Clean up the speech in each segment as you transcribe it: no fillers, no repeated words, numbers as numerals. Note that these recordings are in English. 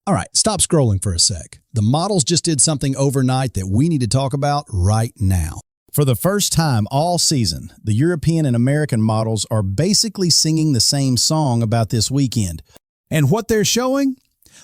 All right, stop scrolling for a sec. The models just did something overnight that we need to talk about right now. For the first time all season, the European and American models are basically singing the same song about this weekend. And what they're showing?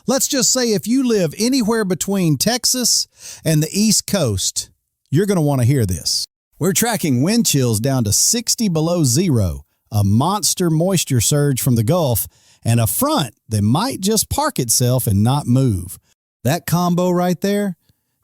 Let's just say if you live anywhere between Texas and the East Coast, you're going to want to hear this. We're tracking wind chills down to 60 below zero, a monster moisture surge from the Gulf, and a front that might just park itself and not move. That combo right there,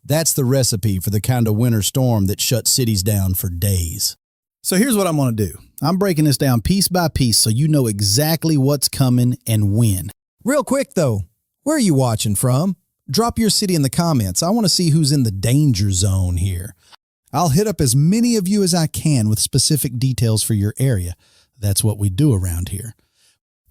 that's the recipe for the kind of winter storm that shuts cities down for days. So here's what I'm going to do. I'm breaking this down piece by piece so you know exactly what's coming and when. Real quick though, where are you watching from? Drop your city in the comments. I want to see who's in the danger zone here. I'll hit up as many of you as I can with specific details for your area. That's what we do around here.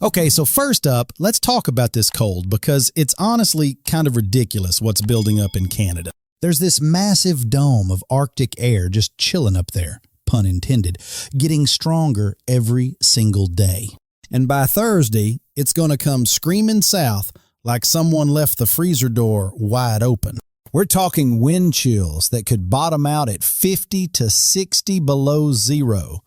Okay, so first up, let's talk about this cold because it's honestly kind of ridiculous what's building up in Canada. There's this massive dome of Arctic air just chilling up there, pun intended, getting stronger every single day. And by Thursday, it's going to come screaming south like someone left the freezer door wide open. We're talking wind chills that could bottom out at 50 to 60 below zero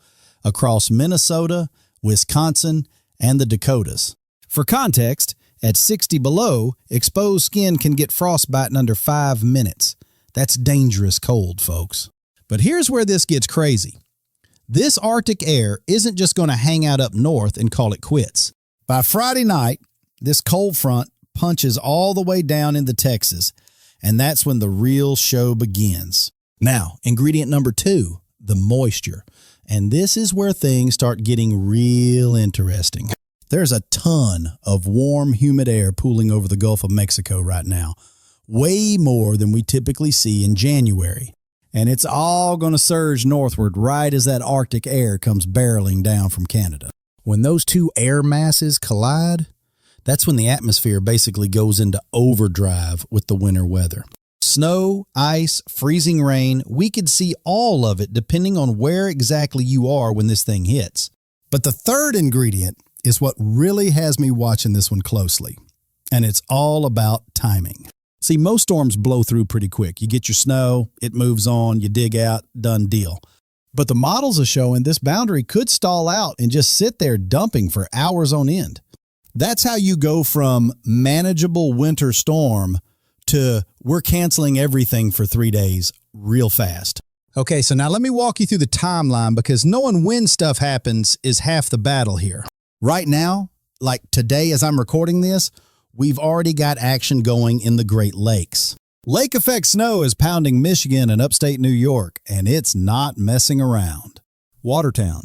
across Minnesota, Wisconsin, and the Dakotas. For context, at 60 below, exposed skin can get frostbite in under 5 minutes. That's dangerous cold, folks. But here's where this gets crazy. This Arctic air isn't just going to hang out up north and call it quits. By Friday night, this cold front punches all the way down into Texas, and that's when the real show begins. Now, ingredient number 2, the moisture. And this is where things start getting real interesting. There's a ton of warm, humid air pooling over the Gulf of Mexico right now, way more than we typically see in January. And it's all going to surge northward right as that Arctic air comes barreling down from Canada. When those two air masses collide, that's when the atmosphere basically goes into overdrive with the winter weather. Snow, ice, freezing rain, we could see all of it depending on where exactly you are when this thing hits. But the third ingredient is what really has me watching this one closely, and it's all about timing. See, most storms blow through pretty quick. You get your snow, it moves on, you dig out, done deal. But the models are showing this boundary could stall out and just sit there dumping for hours on end. That's how you go from manageable winter storm to we're canceling everything for 3 days real fast. Okay, so now let me walk you through the timeline because knowing when stuff happens is half the battle here. Right now, like today as I'm recording this, we've already got action going in the Great Lakes. Lake effect snow is pounding Michigan and upstate New York, and it's not messing around. Watertown,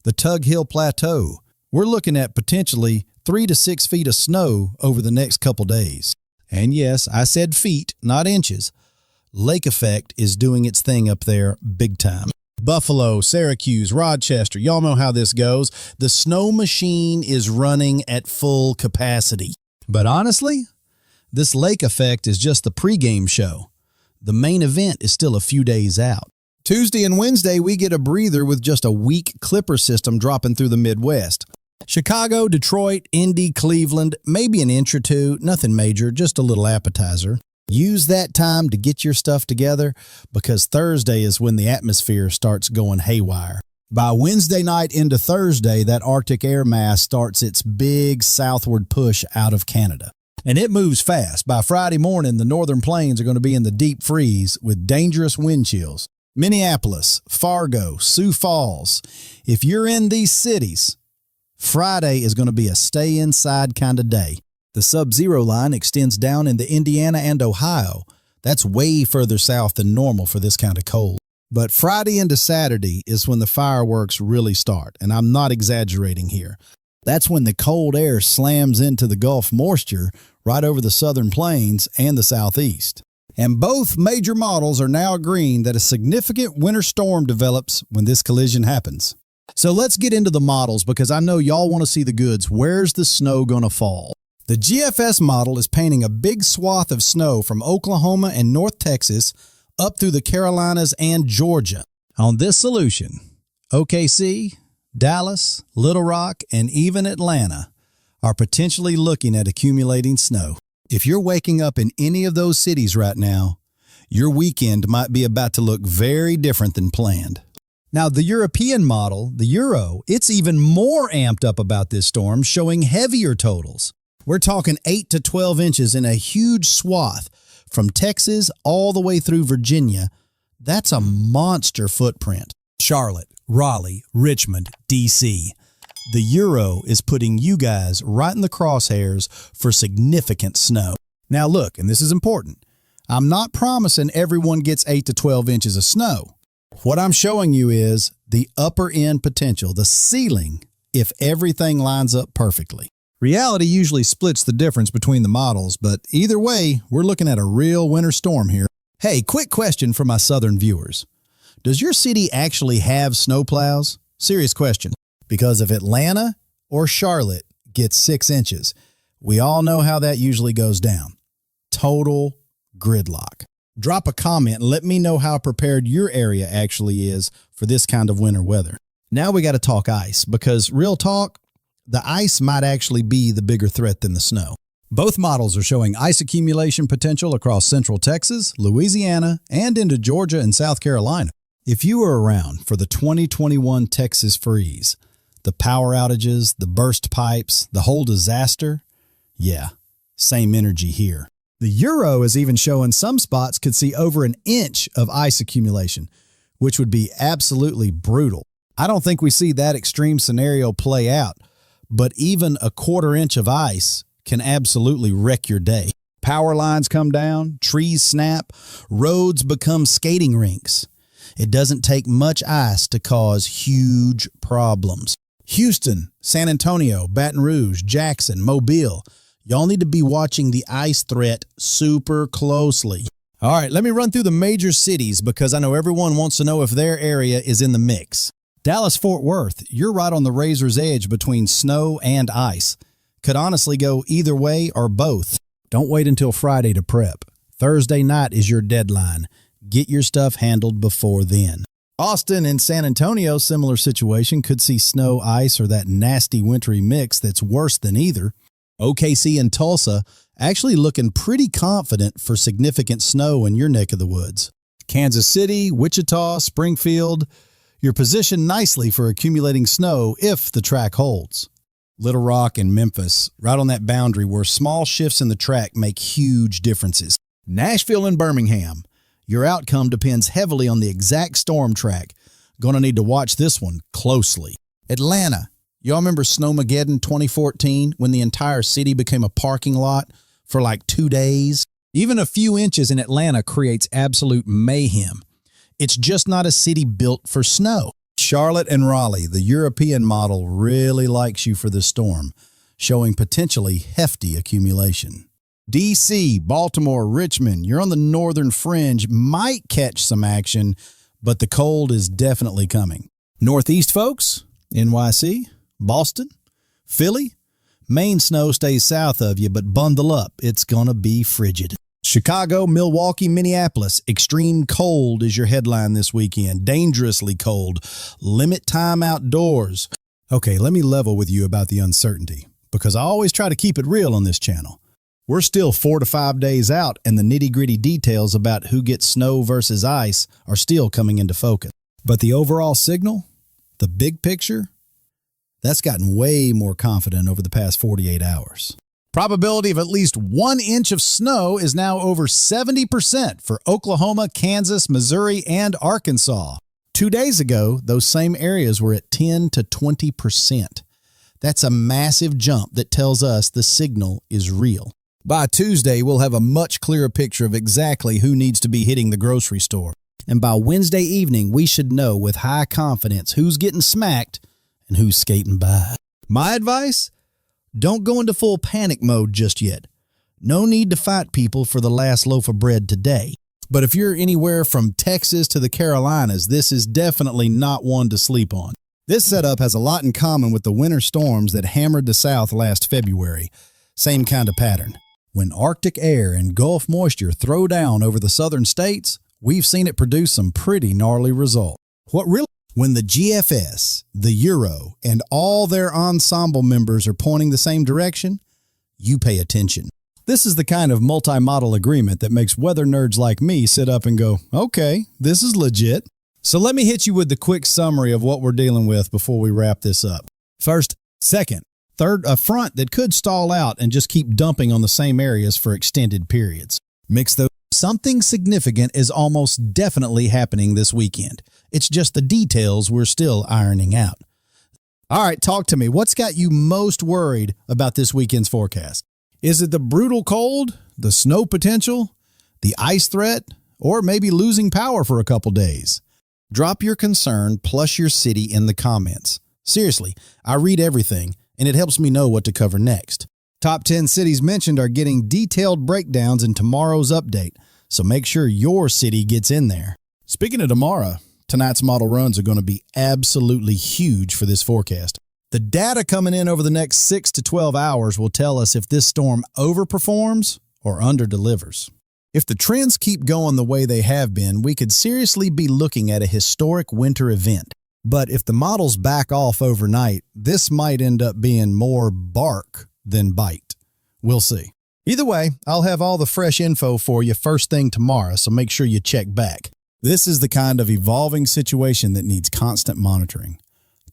the Tug Hill Plateau, we're looking at potentially 3 to 6 feet of snow over the next couple days. And yes, I said feet, not inches. Lake effect is doing its thing up there big time. Buffalo, Syracuse, Rochester, y'all know how this goes. The snow machine is running at full capacity. But honestly, this lake effect is just the pregame show. The main event is still a few days out. Tuesday and Wednesday, we get a breather with just a weak clipper system dropping through the Midwest. Chicago, Detroit, Indy, Cleveland, maybe an inch or two, nothing major, just a little appetizer. Use that time to get your stuff together because Thursday is when the atmosphere starts going haywire. By Wednesday night into Thursday, that Arctic air mass starts its big southward push out of Canada. And it moves fast. By Friday morning, the northern plains are going to be in the deep freeze with dangerous wind chills. Minneapolis, Fargo, Sioux Falls. If you're in these cities, Friday is going to be a stay inside kind of day. The sub-zero line extends down into Indiana and Ohio. That's way further south than normal for this kind of cold. But Friday into Saturday is when the fireworks really start, and I'm not exaggerating here. That's when the cold air slams into the Gulf moisture right over the southern plains and the southeast. And both major models are now agreeing that a significant winter storm develops when this collision happens. So let's get into the models because I know y'all want to see the goods. Where's the snow going to fall? The GFS model is painting a big swath of snow from Oklahoma and North Texas up through the Carolinas and Georgia. On this solution, OKC, Dallas, Little Rock, and even Atlanta are potentially looking at accumulating snow. If you're waking up in any of those cities right now, your weekend might be about to look very different than planned. Now, the European model, the Euro, it's even more amped up about this storm, showing heavier totals. We're talking 8 to 12 inches in a huge swath from Texas all the way through Virginia. That's a monster footprint. Charlotte, Raleigh, Richmond, D.C. The Euro is putting you guys right in the crosshairs for significant snow. Now look, and this is important, I'm not promising everyone gets 8 to 12 inches of snow. What I'm showing you is the upper end potential, the ceiling, if everything lines up perfectly. Reality usually splits the difference between the models, but either way, we're looking at a real winter storm here. Hey, quick question for my southern viewers. Does your city actually have snowplows? Serious question. Because if Atlanta or Charlotte gets 6 inches, we all know how that usually goes down. Total gridlock. Drop a comment and let me know how prepared your area actually is for this kind of winter weather. Now we got to talk ice, because real talk, the ice might actually be the bigger threat than the snow. Both models are showing ice accumulation potential across central Texas, Louisiana, and into Georgia and South Carolina. If you were around for the 2021 Texas freeze, the power outages, the burst pipes, the whole disaster, yeah, same energy here. The Euro is even showing some spots could see over an inch of ice accumulation, which would be absolutely brutal. I don't think we see that extreme scenario play out, but even a quarter inch of ice can absolutely wreck your day. Power lines come down, trees snap, roads become skating rinks. It doesn't take much ice to cause huge problems. Houston, San Antonio, Baton Rouge, Jackson, Mobile, y'all need to be watching the ice threat super closely. All right, let me run through the major cities because I know everyone wants to know if their area is in the mix. Dallas-Fort Worth, you're right on the razor's edge between snow and ice. Could honestly go either way or both. Don't wait until Friday to prep. Thursday night is your deadline. Get your stuff handled before then. Austin and San Antonio, similar situation, could see snow, ice, or that nasty wintry mix that's worse than either. OKC and Tulsa actually looking pretty confident for significant snow in your neck of the woods. Kansas City, Wichita, Springfield, you're positioned nicely for accumulating snow if the track holds. Little Rock and Memphis, right on that boundary where small shifts in the track make huge differences. Nashville and Birmingham, your outcome depends heavily on the exact storm track. Gonna need to watch this one closely. Atlanta, y'all remember Snowmageddon 2014 when the entire city became a parking lot for like 2 days? Even a few inches in Atlanta creates absolute mayhem. It's just not a city built for snow. Charlotte and Raleigh, the European model really likes you for the storm, showing potentially hefty accumulation. D.C., Baltimore, Richmond, you're on the northern fringe, might catch some action, but the cold is definitely coming. Northeast folks, NYC, Boston, Philly, Maine snow stays south of you, but bundle up, it's gonna be frigid. Chicago, Milwaukee, Minneapolis, extreme cold is your headline this weekend. Dangerously cold. Limit time outdoors. Okay, let me level with you about the uncertainty, because I always try to keep it real on this channel. We're still 4 to 5 days out, and the nitty-gritty details about who gets snow versus ice are still coming into focus. But the overall signal, the big picture, that's gotten way more confident over the past 48 hours. Probability of at least 1 inch of snow is now over 70% for Oklahoma, Kansas, Missouri, and Arkansas. 2 days ago, those same areas were at 10 to 20%. That's a massive jump that tells us the signal is real. By Tuesday, we'll have a much clearer picture of exactly who needs to be hitting the grocery store. And by Wednesday evening, we should know with high confidence who's getting smacked and who's skating by. My advice? Don't go into full panic mode just yet. No need to fight people for the last loaf of bread today. But if you're anywhere from Texas to the Carolinas, this is definitely not one to sleep on. This setup has a lot in common with the winter storms that hammered the South last February. Same kind of pattern. When Arctic air and Gulf moisture throw down over the southern states, we've seen it produce some pretty gnarly results. When the GFS, the Euro, and all their ensemble members are pointing the same direction, you pay attention. This is the kind of multi-model agreement that makes weather nerds like me sit up and go, okay, this is legit. So let me hit you with the quick summary of what we're dealing with before we wrap this up. First, second, third, a front that could stall out and just keep dumping on the same areas for extended periods. Mix those. Something significant is almost definitely happening this weekend. It's just the details we're still ironing out. All right, talk to me. What's got you most worried about this weekend's forecast? Is it the brutal cold, the snow potential, the ice threat, or maybe losing power for a couple days? Drop your concern plus your city in the comments. Seriously, I read everything, and it helps me know what to cover next. Top 10 cities mentioned are getting detailed breakdowns in tomorrow's update, so make sure your city gets in there. Speaking of tomorrow, tonight's model runs are going to be absolutely huge for this forecast. The data coming in over the next 6 to 12 hours will tell us if this storm overperforms or underdelivers. If the trends keep going the way they have been, we could seriously be looking at a historic winter event. But if the models back off overnight, this might end up being more bark than bite. We'll see. Either way, I'll have all the fresh info for you first thing tomorrow, so make sure you check back. This is the kind of evolving situation that needs constant monitoring.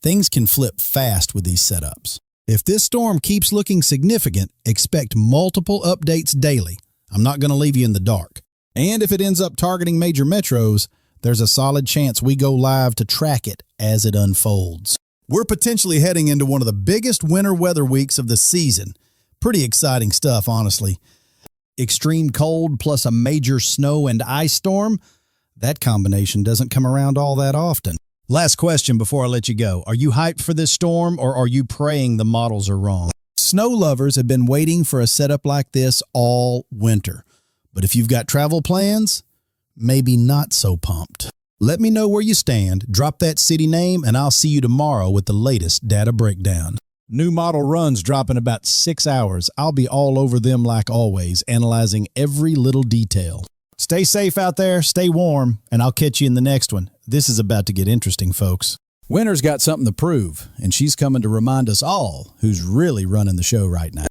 Things can flip fast with these setups. If this storm keeps looking significant, expect multiple updates daily. I'm not going to leave you in the dark. And if it ends up targeting major metros, there's a solid chance we go live to track it as it unfolds. We're potentially heading into one of the biggest winter weather weeks of the season. Pretty exciting stuff, honestly. Extreme cold plus a major snow and ice storm, that combination doesn't come around all that often. Last question before I let you go. Are you hyped for this storm, or are you praying the models are wrong? Snow lovers have been waiting for a setup like this all winter. But if you've got travel plans, maybe not so pumped. Let me know where you stand, drop that city name, and I'll see you tomorrow with the latest data breakdown. New model runs drop in about 6 hours. I'll be all over them like always, analyzing every little detail. Stay safe out there, stay warm, and I'll catch you in the next one. This is about to get interesting, folks. Winter's got something to prove, and she's coming to remind us all who's really running the show right now.